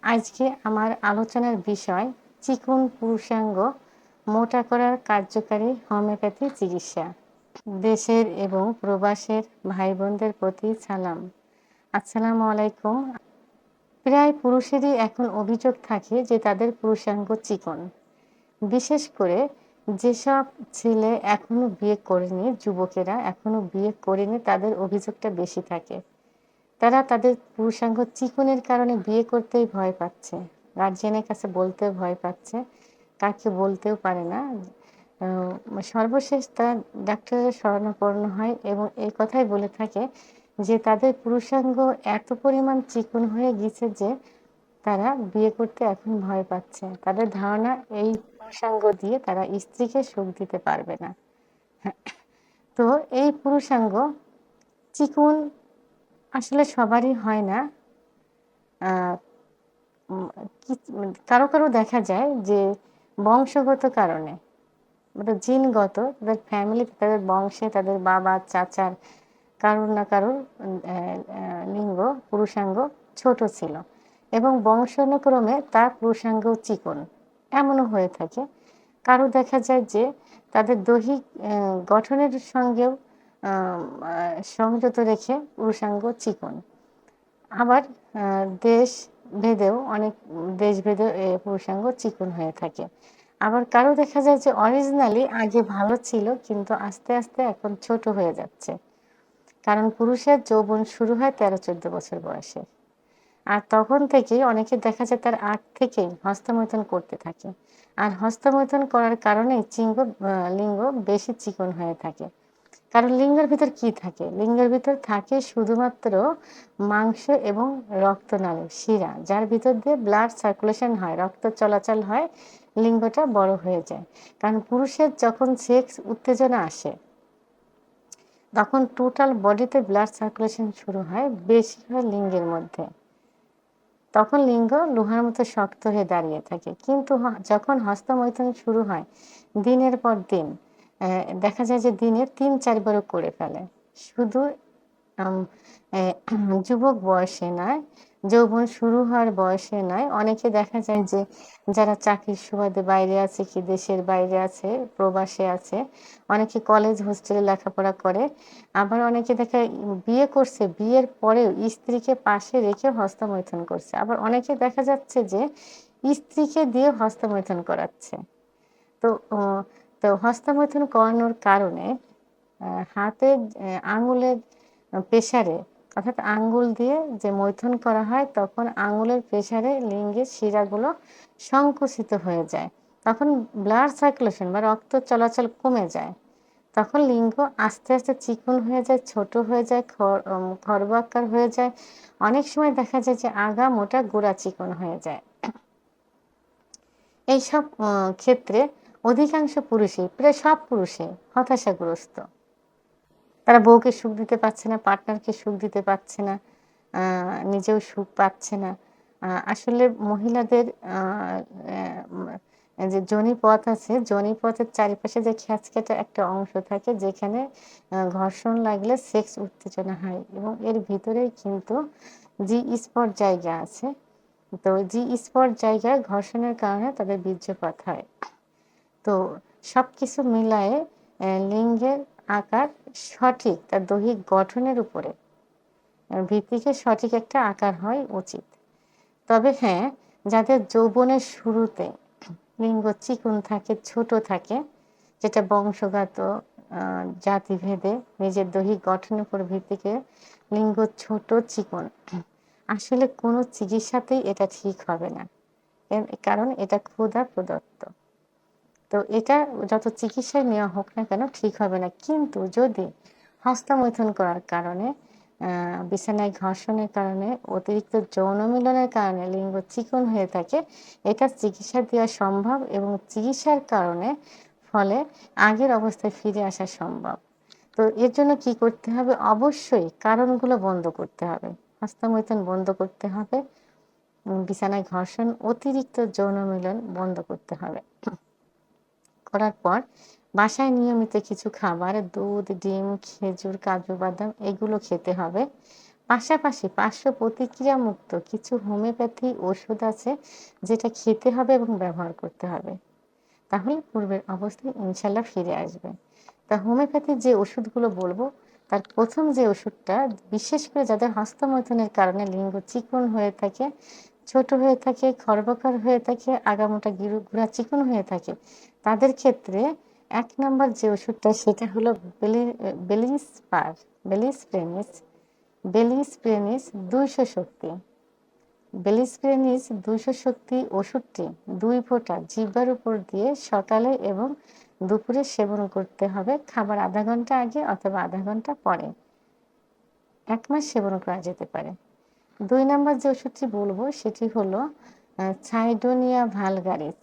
আজকে আমার আলোচনার বিষয় চিকন পুরুষাঙ্গ মোটা করার কার্যকারী হোমিওপ্যাথি চিকিৎসা। দেশের এবং প্রবাসের ভাই বোনদের প্রতি সালাম। আসসালামু আলাইকুম। প্রায় পুরুষেরই এখন অভিযোগ থাকে যে তাদের পুরুষাঙ্গ চিকন। বিশেষ করে যেসব ছেলে এখনো বিয়ে করেনি, যুবকেরা এখনো বিয়ে করেনি, তাদের অভিযোগটা বেশি থাকে। তারা তাদের পুরুষাঙ্গ চিকনের কারণে বিয়ে করতেই ভয় পাচ্ছে। গার্জিয়ানের কাছে বলতেও ভয় পাচ্ছে। কাউকে বলতেও পারে না। সর্বশেষ তারা ডাক্তারের শরণাপন্ন হয় এবং এই কথাই বলে থাকে যে তাদের পুরুষাঙ্গ এত পরিমাণ চিকন হয়ে গেছে যে তারা বিয়ে করতে এখন ভয় পাচ্ছে। তাদের ধারণা এই পুরুষাঙ্গ দিয়ে তারা স্ত্রীকে সুখ দিতে পারবে না। তো এই পুরুষাঙ্গ চিকন আসলে সবারই হয় না। আ উম কি কারো দেখা যায় যে বংশগত কারণে, জিনগত তাদের ফ্যামিলিতে, তাদের বংশে, তাদের বাবা, চাচার কারোর না কারোর অ্যা অ্যা লিঙ্গ, পুরুষাঙ্গ ছোট ছিল এবং বংশানুক্রমে তার পুরুষাঙ্গও চিকন। এমনও হয়ে থাকে। কারো দেখা যায় যে তাদের দৈহিক গঠনের সঙ্গেও আম আ সংযত রেখে পুরুষাঙ্গ চিকন। আবার আ দেশ ভেদেও অনেক দেশভেদে পুরুষাঙ্গ চিকন হয়ে থাকে। আবার কারো দেখা যায় যে অরিজিনালি আগে ভালো ছিল কিন্তু আস্তে, আস্তে এখন ছোট হয়ে যাচ্ছে। কারণ পুরুষের যৌবন শুরু হয় ১৩-১৪ বছর বয়সে। আর তখন থেকেই অনেকের দেখা যায় তার আগ থেকেই হস্তমৈথুন করতে থাকে। আর হস্তমৈথুন করার কারণেই লিঙ্গ বেশি চিকন হয়ে থাকে। কারণ লিঙ্গের ভিতর কি থাকে? লিঙ্গের ভিতর থাকে শুধুমাত্র মাংস এবং রক্তনালী, শিরা, যার ভিতর দিয়ে ব্লাড সার্কুলেশন হয়, রক্ত চলাচল হয়, লিঙ্গটা বড় হয়ে যায়। কারণ পুরুষের যখন সেক্স উত্তেজনা আসে, তখন টোটাল বডিতে ব্লাড সার্কুলেশন শুরু হয়, বেশি হয় লিঙ্গের মধ্যে। তখন লিঙ্গ লোহার মতো শক্ত হয়ে দাঁড়িয়ে থাকে। কিন্তু যখন হস্তমৈথুন শুরু হয়, দিনের পর দিন দেখা যায় যে দিনে ৩-৪ বারও করে ফেলে। শুধু আম এ যুবক বয়সে নয়, যৌবন শুরু হওয়ার বয়সে নয়, অনেকে দেখা যায় যে যারা চাকরির সুবাদে বাইরে আছে, কি দেশের বাইরে আছে, প্রবাসে আছে, অনেকে কলেজ হোস্টেলে লেখাপড়া করে। আবার অনেকে বিয়ে করছে, বিয়ের পরেও স্ত্রীকে পাশে রেখে হস্তমৈথুন করছে। আবার অনেকে দেখা যাচ্ছে যে স্ত্রীকে দিয়ে হস্তমৈথুন করাচ্ছে। তো অ তো হস্তমৈথুন করানোর কারণে হাতের আঙুলের প্রেসারে, অর্থাৎ আঙ্গুল দিয়ে যে মৈথুন করা হয় তখন আঙুলের প্রেসারে লিঙ্গের শিরাগুলো সংকুচিত হয়ে যায়। তখন ব্লাড সার্কুলেশন বা রক্ত চলাচল কমে যায়। তখন লিঙ্গ আস্তে, আস্তে চিকন হয়ে যায়, ছোট হয়ে যায়, খর্বাকার হয়ে যায়। অনেক সময় দেখা যায় যে আগা মোটা, গোড়া চিকন হয়ে যায়। এইসব ক্ষেত্রে অধিকাংশ পুরুষই, প্রায় সব পুরুষই হতাশাগ্রস্ত। তারা বউকে সুখ দিতে পারছে না, পার্টনারকে সুখ দিতে পারছে না, আ নিজেও সুখ পাচ্ছে না। আসলে মহিলাদের আ যে যোনিপথ আছে, যোনিপথের চারিপাশে যে খ্যাচখ্যাটে একটা অংশ থাকে যেখানে ঘর্ষণ লাগলে সেক্স উত্তেজনা হয় এবং এর ভিতরেই কিন্তু জি স্পট জায়গা আছে। তো জি স্পট জায়গায় ঘর্ষণের কারণে তাদের বীর্যপাত হয়। তো সবকিছু মিলায়ে লিঙ্গের আকার সঠিক, তার দৈহিক গঠনের উপরে ভিত্তিতে সঠিক একটা আকার হয় উচিত। তবে হ্যাঁ, যাদের যৌবনের শুরুতে লিঙ্গ চিকন থাকে, ছোট থাকে, যেটা বংশগত, আ জাতিভেদে নিজের দৈহিক গঠনের উপর ভিত্তি করে লিঙ্গ ছোট, চিকন, আসলে কোনো চিকিৎসাতেই এটা ঠিক হবে না। কারণ এটা ক্ষুধা প্রদত্ত। তো এটা যত চিকিৎসাই নেওয়া হোক না কেন ঠিক হবে না। কিন্তু যদি হস্তমৈথুন করার কারণে, বিছানায় ঘর্ষণের কারণে, অতিরিক্ত যৌন মিলনের কারণে লিঙ্গ চিকন হয়ে থাকে, এটার চিকিৎসা দেওয়া সম্ভব এবং চিকিৎসার কারণে ফলে আগের অবস্থায় ফিরে আসা সম্ভব। তো এর জন্য কি করতে হবে? অবশ্যই কারণগুলো বন্ধ করতে হবে। হস্তমৈথুন বন্ধ করতে হবে, বিছানায় ঘর্ষণ, অতিরিক্ত যৌন মিলন বন্ধ করতে হবে। করার পর বাসায় নিয়মিত কিছু খাবার, দুধ, ডিম, খেজুর, কাজু বাদাম এগুলো খেতে হবে। পাশাপাশি পার্শ্ব প্রতিক্রিয়া মুক্ত কিছু হোমিওপ্যাথি ওষুধ আছে যেটা খেতে হবে এবং ব্যবহার করতে হবে। তাহলে পূর্বের অবস্থায় ইনশাল্লাহ ফিরে আসবে। তা হোমিওপ্যাথির যে ওষুধগুলো বলবো, তার প্রথম যে ওষুধটা, বিশেষ করে যাদের হস্তমৈথুনের কারণে লিঙ্গ চিকন হয়ে থাকে, ছোট হয়ে থাকে, খর্বকার হয়ে থাকে, আগামোটা গুড়া চিকন হয়ে থাকে, তাদের ক্ষেত্রে ১ নাম্বার যে ওষুধটা সেটা হলো বেলিস্পার বেলিস্প্রেনিস বেলিস্প্রেনিস ২০০ শক্তি। বেলিস্প্রেনিস ২০০ শক্তি ওষুধটি ২ ফোঁটা জিহ্বার উপর দিয়ে সকালে এবং দুপুরে সেবন করতে হবে, খাবার আধা ঘন্টা আগে অথবা আধা ঘন্টা পরে। ১ মাস সেবন করা যেতে পারে। ২ নাম্বার যে ওষুধটি বলবো সেটি হলো Cydonia vulgaris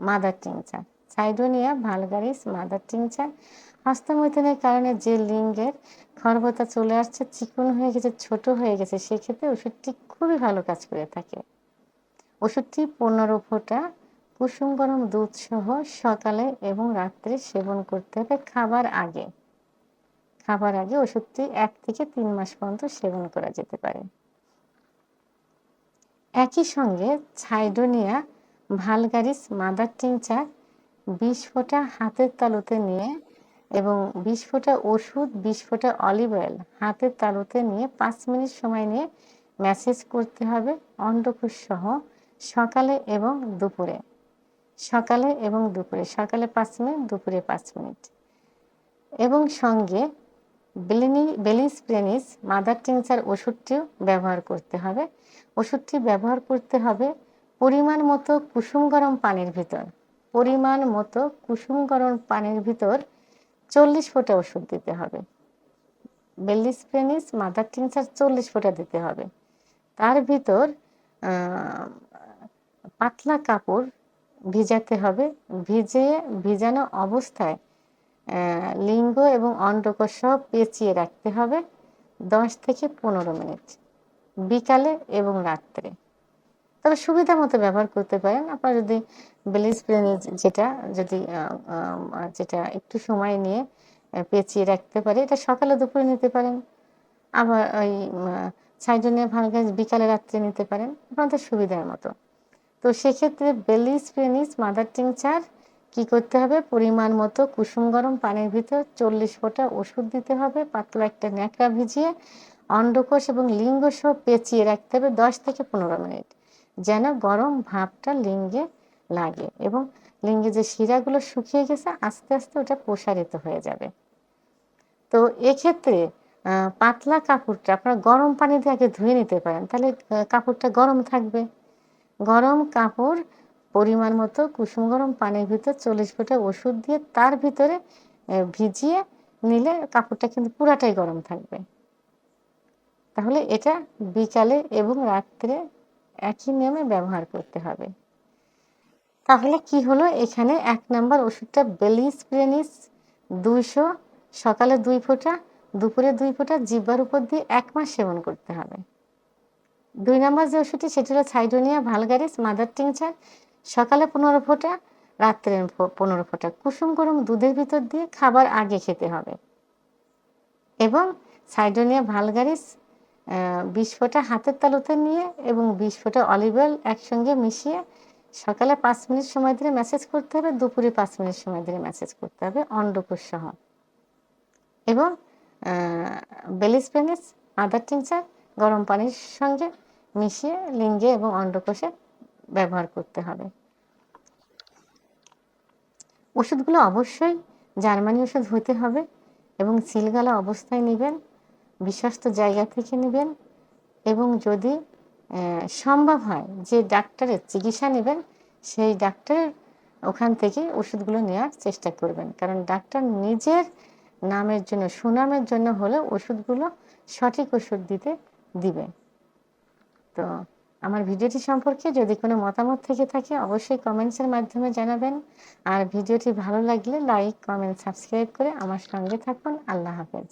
mother tincture. Cydonia vulgaris mother tincture হস্তমৈথুনের কারণে যে লিঙ্গের খর্বতা চলে আসছে, চিকন হয়ে গেছে, ছোট হয়ে গেছে, সেক্ষেত্রে ওষুধটি খুবই ভালো কাজ করে থাকে। ওষুধটি ১৫ ফোঁটা কুসুম গরম দুধ সহ সকালে এবং রাত্রে সেবন করতে হবে খাবার আগে। খাবার আগে ওষুধটি ১ থেকে ৩ মাস পর্যন্ত সেবন করা যেতে পারে। একই সঙ্গে সাইডোনিয়া ভালগারিস মাদার টিংচার ২০ ফোঁটা হাতের তালুতে নিয়ে এবং ২০ ফোঁটা ওষুধ, ২০ ফোঁটা অলিভ অয়েল হাতের তালুতে নিয়ে ৫ মিনিট সময় নিয়ে ম্যাসেজ করতে হবে অন্ডকোষ সহ সকালে এবং দুপুরে। সকালে এবং দুপুরে, সকালে ৫ মিনিট, দুপুরে ৫ মিনিট। এবং সঙ্গে বেলিস্প্রেনিস মাদার টিংচার ওষুধটিও ব্যবহার করতে হবে। ওষুধটি ব্যবহার করতে হবে পরিমাণ মতো কুসুম গরম পানির ভিতর। পরিমাণ মতো কুসুম গরম পানির ভিতর ৪০ ফোঁটা ওষুধ দিতে হবে। বেলিস্প্রেনিস মাদার টিংচার ৪০ ফোঁটা দিতে হবে। তার ভিতর পাতলা কাপড় ভিজাতে হবে। ভিজানো অবস্থায় লিঙ্গ এবং অন্ডকোষ সহ পেঁচিয়ে রাখতে হবে ১০ থেকে ১৫ মিনিট, বিকালে এবং রাত্রে। তবে সুবিধা মতো ব্যবহার করতে পারেন। আপনারা যদি বেলিস্প্রেনিস যেটা একটু সময় নিয়ে পেঁচিয়ে রাখতে পারে, এটা সকালে দুপুরে নিতে পারেন। আবার ওই সাইডোনিয়া ভালগারিস বিকালে রাত্রে নিতে পারেন, আপনাদের সুবিধার মতো। তো সেক্ষেত্রে বেলিস্প্রেনিস মাদার টিংচার কী করতে হবে, পরিমাণ মতো কুসুম গরম পানির ভিতর ৪০ ফোঁটা ওষুধ দিতে হবে, পাতলা একটা ন্যাকড়া ভিজিয়ে অন্ডকোষ এবং লিঙ্গ সহ পেঁচিয়ে রাখতে হবে ১০ থেকে ১৫ মিনিট, যেন গরম ভাবটা লিঙ্গে লাগে এবং লিঙ্গে যে শিরাগুলো শুকিয়ে গেছে আস্তে আস্তে ওটা প্রসারিত হয়ে যাবে। তো এক্ষেত্রে পাতলা কাপড়টা আপনারা গরম পানি দিয়ে আগে ধুয়ে নিতে পারেন, তাহলে কাপড়টা গরম থাকবে। গরম কাপড় পরিমাণ মতো কুসুম গরম পানির ভিতর ৪০ ফোঁটা ওষুধ দিয়ে তার ভিতরে ভিজিয়ে নিলে কাপড়টা কিন্তু পুরাটাই গরম থাকবে। তাহলে এটা বিকালে এবং রাত্রে একই নিয়মে ব্যবহার করতে হবে। তাহলে কি হলো, এখানে ১ নাম্বার ওষুধটা বেলিস্প্রেনিস ২০০, সকালে ২ ফোঁটা, দুপুরে ২ ফোঁটা জিহ্বার উপর দিয়ে ১ মাস সেবন করতে হবে। ২ নাম্বার যে ওষুধটি সেটি হলো সাইডোনিয়া ভালগারিস মাদার টিংচার, সকালে ১৫ ফোঁটা, রাত্রে ১৫ ফোঁটা কুসুম গরম দুধের ভিতর দিয়ে খাবার আগে খেতে হবে। এবং সাইডোনিয়া ভালগারিস ২০ ফোঁটা হাতের তালুতে নিয়ে এবং ২০ ফোঁটা অলিভ অয়েল একসঙ্গে মিশিয়ে সকালে ৫ মিনিট সময় ধরে ম্যাসেজ করতে হবে, দুপুরে ৫ মিনিট সময় ধরে ম্যাসেজ করতে হবে অন্ডকোষ সহ। এবং বেলিস্প্রেনিস মাদার টিংচার গরম পানির সঙ্গে মিশিয়ে লিঙ্গে এবং অন্ডকোষে ব্যবহার করতে হবে। ওষুধগুলো অবশ্যই জার্মানি ওষুধ হতে হবে এবং সিলগালা অবস্থায় নেবেন, বিশ্বস্ত জায়গা থেকে নেবেন এবং যদি সম্ভব হয় যে ডাক্তারের চিকিৎসা নেবেন সেই ডাক্তারের ওখান থেকে ওষুধগুলো নেওয়ার চেষ্টা করবেন, কারণ ডাক্তার নিজের নামের জন্য, সুনামের জন্য হলে ওষুধগুলো সঠিক ওষুধ দিবে। তো আমার ভিডিওটি সম্পর্কে যদি কোনো মতামত থেকে থাকে অবশ্যই কমেন্টসের মাধ্যমে জানাবেন। আর ভিডিওটি ভালো লাগলে লাইক, কমেন্ট, সাবস্ক্রাইব করে আমার সঙ্গে থাকুন। আল্লাহ হাফেজ।